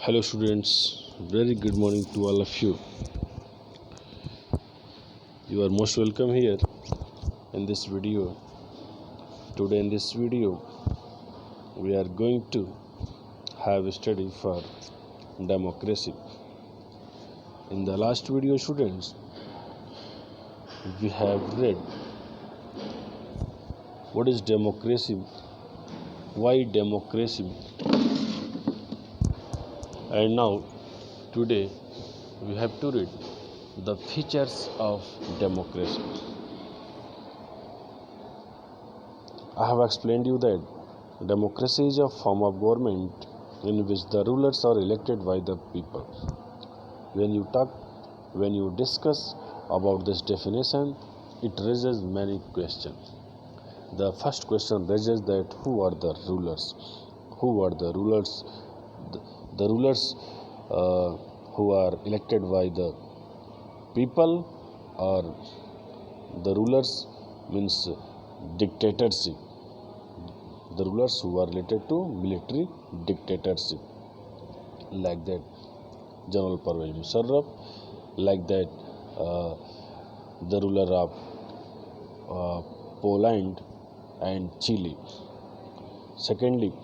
Hello students, very good morning to all of you. You are most welcome here in this video. Today in this video we are going to have a study for democracy. In the last video students we have read what is democracy, why democracy, and now today we have to read the features of democracy. I have explained you that democracy is a form of government in which the rulers are elected by the people. When you discuss about this definition, it raises many questions. The first question raises that who are the rulers? Who are the rulers? The rulers who are elected by the people, or the rulers means dictatorship. The rulers who are related to military dictatorship, like that General Pervez Musharraf, like that the ruler of Poland and Chile. Secondly,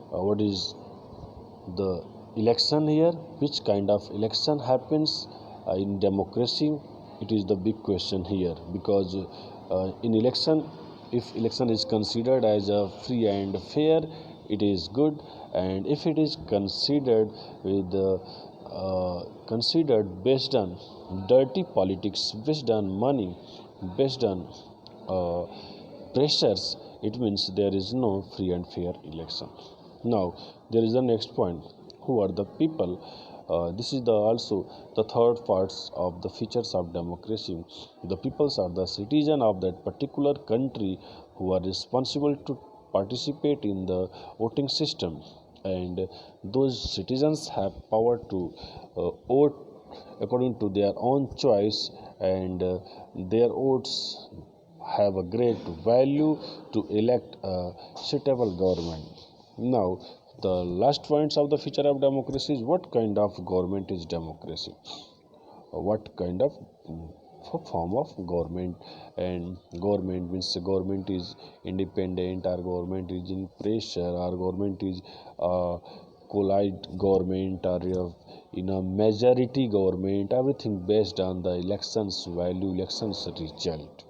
what is the election here? Which kind of election happens in democracy? It is the big question here, because in election, if election is considered as a free and fair, it is good, and if it is considered with considered based on dirty politics, based on money, based on pressures, it means there is no free and fair election. Now there is the next point: who are the people? This is also the third parts of the features of democracy. The peoples are the citizen of that particular country who are responsible to participate in the voting system, and those citizens have power to vote according to their own choice, and their votes have a great value to elect a suitable government. Now, the last points of the feature of democracy is what kind of government is democracy? What kind of form of government? And government means government is independent, or government is in pressure, or government is collide government, or in a majority government. Everything based on the elections value, elections result.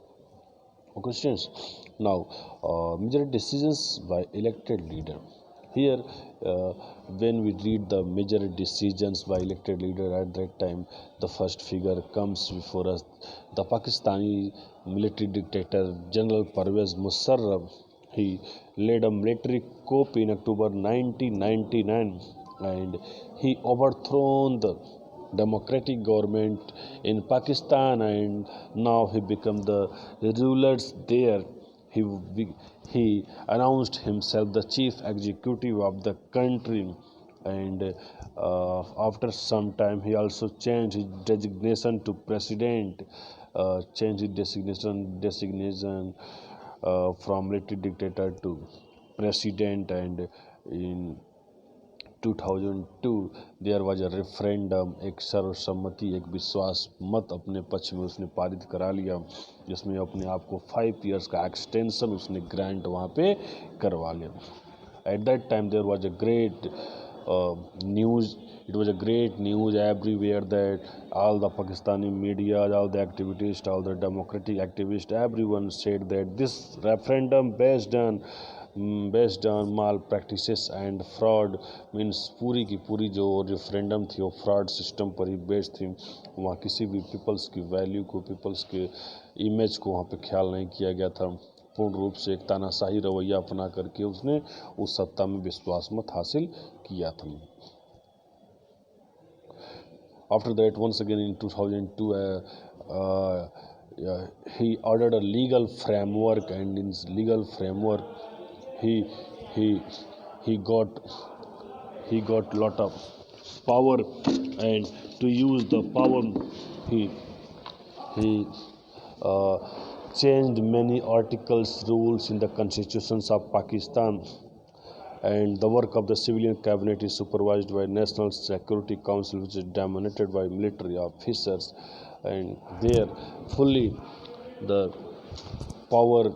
Questions. Now, major decisions by elected leader. Here, when we read the major decisions by elected leader, at that time, the first figure comes before us. The Pakistani military dictator General Pervez Musharraf. He led a military coup in October 1999, and he overthrown the democratic government in Pakistan, and now he became the rulers there. He he announced himself the chief executive of the country, and after some time he also changed his designation to president, changed his designation from military dictator to president, and in 2002 there was a referendum, एक सर्वसम्मति, एक विश्वास मत अपने पक्ष में उसने पारित करा लिया, जिसमें अपने आप को 5 ईयर्स का एक्सटेंशन उसने ग्रांट वहाँ पे करवा लिया. At that time there was a great news, it was a great news everywhere that all the Pakistani media, all the activists, all the democratic activists, everyone said that this referendum based on malpractices and fraud, means पूरी की पूरी जो referendum थी वो fraud system पर ही based थी. वहाँ किसी भी पीपल्स की वैल्यू को, पीपल्स के इमेज को वहाँ पे ख्याल नहीं किया गया था. पूर्ण रूप से एक तानाशाही रवैया अपना करके उसने उस सत्ता में विश्वास मत हासिल किया था. After that, once again in 2002, he ordered a legal framework, and in this legal framework, he he he got lot of power, and to use the power, he uh, changed many articles, rules in the constitutions of Pakistan, and the work of the civilian cabinet is supervised by National Security Council, which is dominated by military officers, and there fully the power,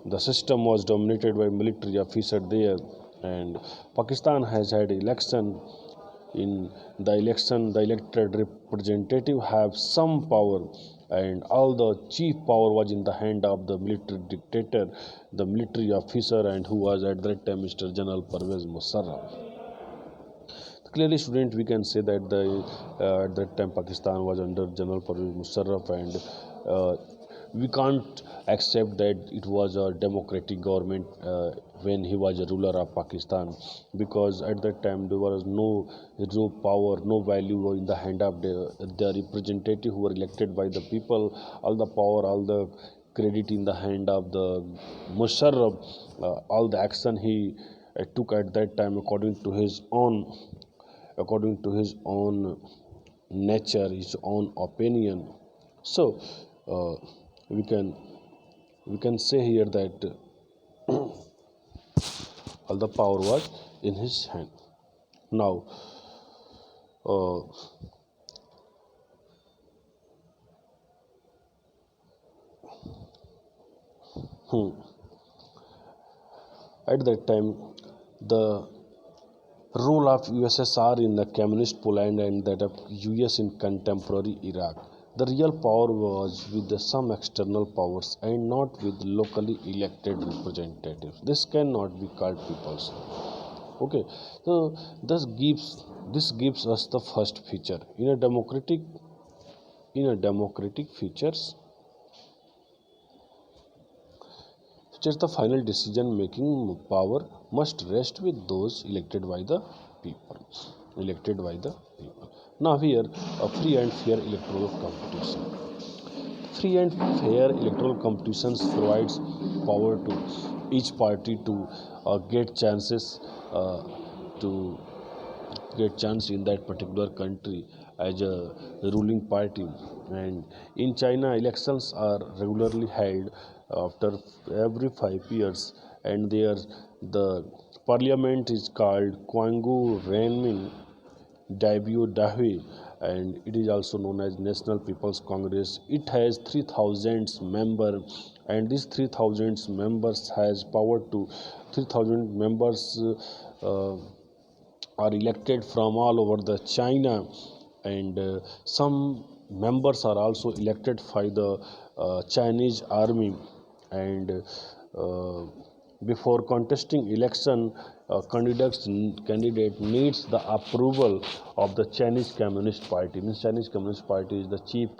the system was dominated by military officer there. And Pakistan has had election. In the election, the elected representative have some power, and all the chief power was in the hand of the military dictator, the military officer, and who was at that time Mr. General Pervez Musharraf. Clearly, student, we can say that at that time Pakistan was under General Pervez Musharraf, and we can't accept that it was a democratic government when he was a ruler of Pakistan, because at that time there was no power, no value in the hand of the representative who were elected by the people. All the power, all the credit in the hand of the Musharraf. All the action he took at that time according to his own nature, his own opinion. So uh, we can we can say here that all the power was in his hand. Now, uh, hmm, at that time, the role of USSR in the communist Poland and that of US in contemporary Iraq. The real power was with some external powers and not with locally elected representatives. This cannot be called people's. Okay, so this gives us the first feature in a democratic features. Just the final decision making power must rest with those elected by the people. Elected by the people. Now here, a free and fair electoral competition. Free and fair electoral competitions provides power to each party to get chances uh, to get chance in that particular country as a ruling party. And in China, elections are regularly held after every 5 years, and there the parliament is called Quangu Renmin Debut Dahui, and it is also known as National People's Congress. It has 3,000 members, and these 3,000 members has power to 3,000 members are elected from all over the China, and some members are also elected by the Chinese army, and uh, before contesting election, candidate needs the approval of the Chinese Communist Party. Means Chinese Communist Party is the chief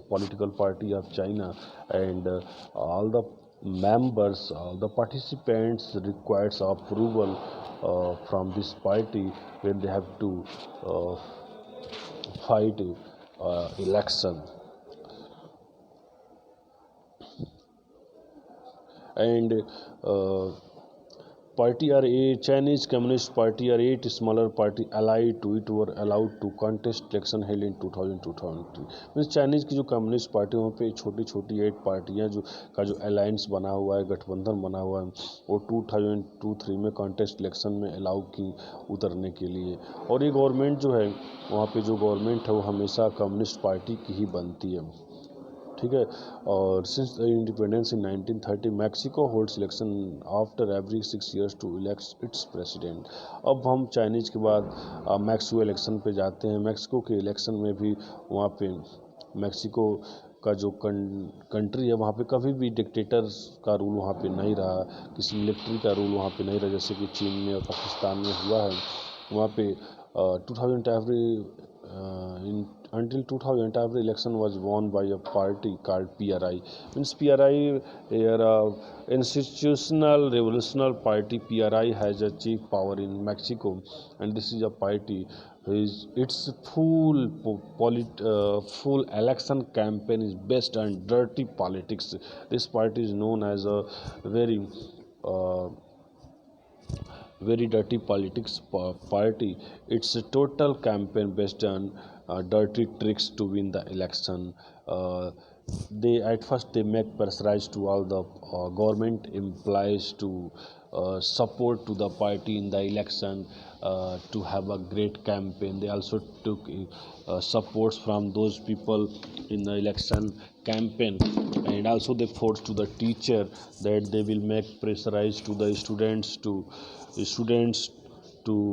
political party of China, and all the members, all the participants requires approval from this party when they have to uh, fight election. And uh, party or a Chinese Communist Party or eight smaller party allied to it were allowed to contest election held in 2000-2003. Means Chinese की जो communist party वहाँ पे छोटी छोटी 8 पार्टियाँ जो का जो अलायंस बना हुआ है, गठबंधन बना हुआ है, वो 2002-3 में कॉन्टेस्ट इलेक्शन में अलाउ की उतरने के लिए। और ये गवर्नमेंट जो है वहाँ पे जो गवर्नमेंट है वो हमेशा कम्युनिस्ट पार्टी की ही बनती है, ठीक है। और since the independence in 1930 Mexico holds election after every 6 years to elect its president. अब हम चाइनीज़ के बाद मैक्सिको इलेक्शन पे जाते हैं। मैक्सिको के इलेक्शन में भी वहाँ पे मैक्सिको का जो कंट्री है वहाँ पे कभी भी डिक्टेटर का रूल वहाँ पे नहीं रहा, किसी मिलिट्री का रूल वहाँ पे नहीं रहा, जैसे कि चीन में और पाकिस्तान में हुआ है। वहाँ पे 2000 every in until 2000 every election was won by a party called PRI. Means PRI, institutional revolutionary party. PRI has a chief power in Mexico, and this is a party is its full election campaign is based on dirty politics. This party is known as a very uh, very dirty politics party. It's a total campaign based on dirty tricks to win the election. They at first they make pressurize to all the government employees to support to the party in the election, to have a great campaign. They also took supports from those people in the election campaign, and also they forced to the teacher that they will make pressurized to the students to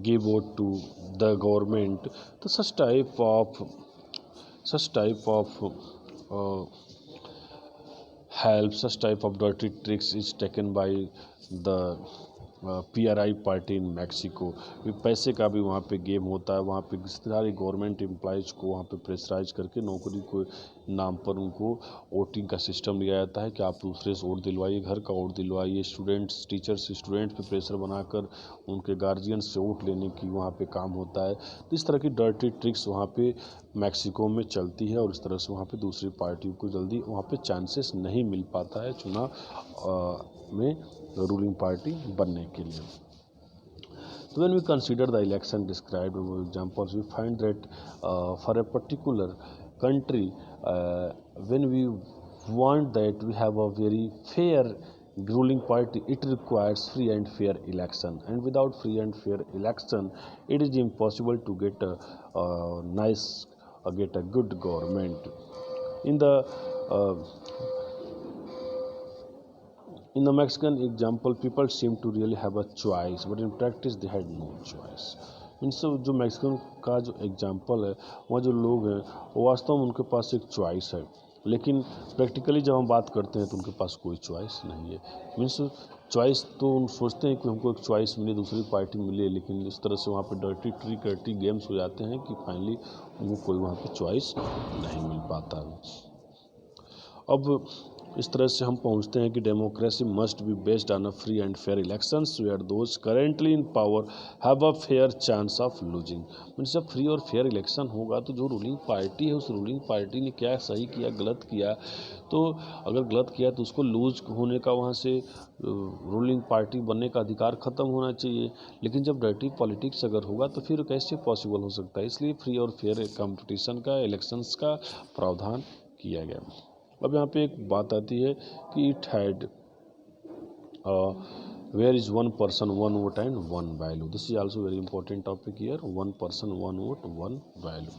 give vote to the government. So such type of uh, help, such type of dirty tricks is taken by the PRI party in Mexico. पैसे का भी वहाँ पे game होता है। वहाँ पे सारे गवर्नमेंट एम्प्लॉयज़ को वहाँ पे प्रेशराइज करके नौकरी को नाम पर उनको वोटिंग का सिस्टम लिया जाता है कि आप दूसरे से वोट दिलवाइए, घर का वोट दिलवाइए। स्टूडेंट्स टीचर्स स्टूडेंट्स पे प्रेशर बनाकर उनके गार्जियंस से वोट लेने की वहाँ पे काम होता है। तो इस तरह की डर्टी ट्रिक्स वहाँ पे मैक्सिको में चलती है और इस तरह से वहाँ पे दूसरी पार्टियों को जल्दी वहाँ पे चांसेस नहीं मिल पाता है चुनाव में रूलिंग पार्टी बनने के लिए। So when we consider the election described in examples, we find that for a particular country, when we want that we have a very fair ruling party, it requires free and fair election, and without free and fair election, it is impossible to get get a good government. In the uh, in the Mexican example, people seem to really have a choice, but in practice they had no choice. Means जो Mexican का जो example है, वहाँ जो लोग हैं वो वास्तव में उनके पास एक चॉइस है, लेकिन प्रैक्टिकली जब हम बात करते हैं तो उनके पास कोई चॉइस नहीं है। मीन्स चॉइस तो उन सोचते हैं कि हमको एक चॉइस मिले, दूसरी पार्टी मिले, लेकिन इस तरह से वहाँ पे डर्टी गेम्स हो जाते हैं कि फाइनली उनको कोई वहाँ पे चॉइस नहीं मिल पाता। अब इस तरह से हम पहुंचते हैं कि democracy must be based on a free and fair elections where those currently in power have a fair chance of losing. Means जब फ्री और फेयर इलेक्शन होगा तो जो रूलिंग पार्टी है उस रूलिंग पार्टी ने क्या सही किया गलत किया, तो अगर गलत किया तो उसको लूज होने का, वहाँ से रूलिंग पार्टी बनने का अधिकार ख़त्म होना चाहिए। लेकिन जब डर्टी पॉलिटिक्स अगर होगा तो फिर कैसे पॉसिबल हो सकता है। इसलिए फ्री और फेयर कंपटीशन का, इलेक्शंस का प्रावधान किया गया। अब यहाँ पे एक बात आती है कि it had where is one person one vote and one value. This is also very important topic here, one person one vote one value.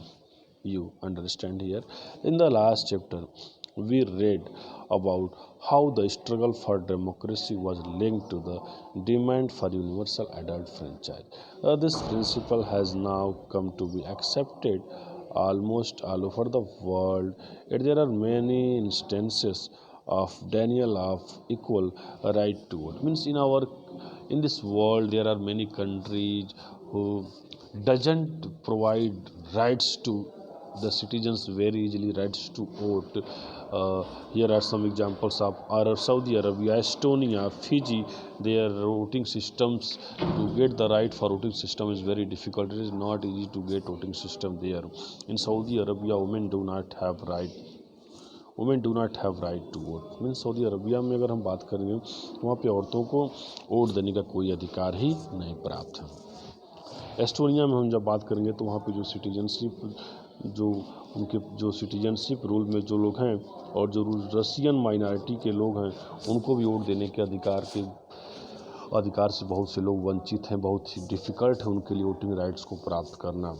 You understand here. In the last chapter, we read about how the struggle for democracy was linked to the demand for universal adult franchise. This principle has now come to be accepted almost all over the world. Yet there are many instances of denial of equal right to vote. Means in this world there are many countries who doesn't provide rights to the citizens very easily, rights to vote. Here are some examples of Saudi Arabia, Estonia, Fiji. Their voting systems, to get the right for voting system is very difficult. It is not easy to get voting system there. In Saudi Arabia, women do not have right to vote. Means Saudi Arabia में अगर हम बात करेंगे वहाँ पे औरतों को vote देने का कोई अधिकार ही नहीं प्राप्त है। एस्टोनिया में हम जब बात करेंगे तो वहाँ पे जो सिटीजनशिप रूल में जो लोग हैं और जो रशियन माइनॉरिटी के लोग हैं उनको भी वोट देने के अधिकार से बहुत से लोग वंचित हैं। बहुत ही डिफ़िकल्ट है उनके लिए वोटिंग राइट्स को प्राप्त करना।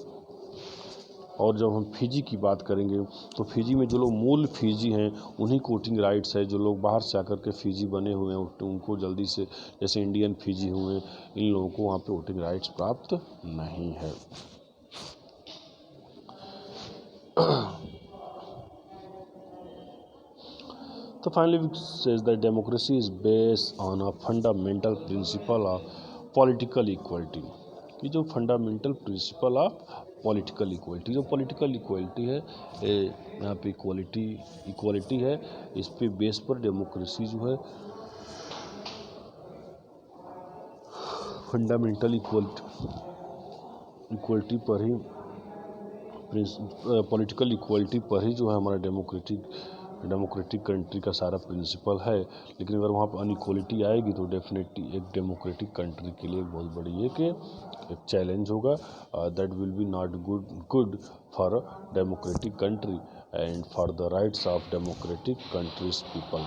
और जब हम फिजी की बात करेंगे तो फिजी में जो लोग मूल फिजी हैं उन्हीं को वोटिंग राइट्स है। जो लोग बाहर से आकर के फिजी बने हुए हैं उनको जल्दी से, जैसे इंडियन फिजी हुए, इन लोगों को वहाँ पे वोटिंग राइट्स प्राप्त नहीं है। So finally it says that democracy is based on a fundamental principle of political equality. कि जो fundamental principle of political equality, जो पॉलिटिकल इक्वलिटी है, यहाँ पे इक्वलिटी है, इस पे बेस पर डेमोक्रेसी जो है फंडामेंटल इक्वलिटी पर ही, पॉलिटिकल इक्वलिटी पर ही जो है हमारा डेमोक्रेटिक कंट्री का सारा प्रिंसिपल है। लेकिन अगर वहाँ पर अनइक्वलिटी आएगी तो डेफिनेटली एक डेमोक्रेटिक कंट्री के लिए बहुत बड़ी एक चैलेंज होगा। That will be not good for a democratic country and for the rights of democratic countries people.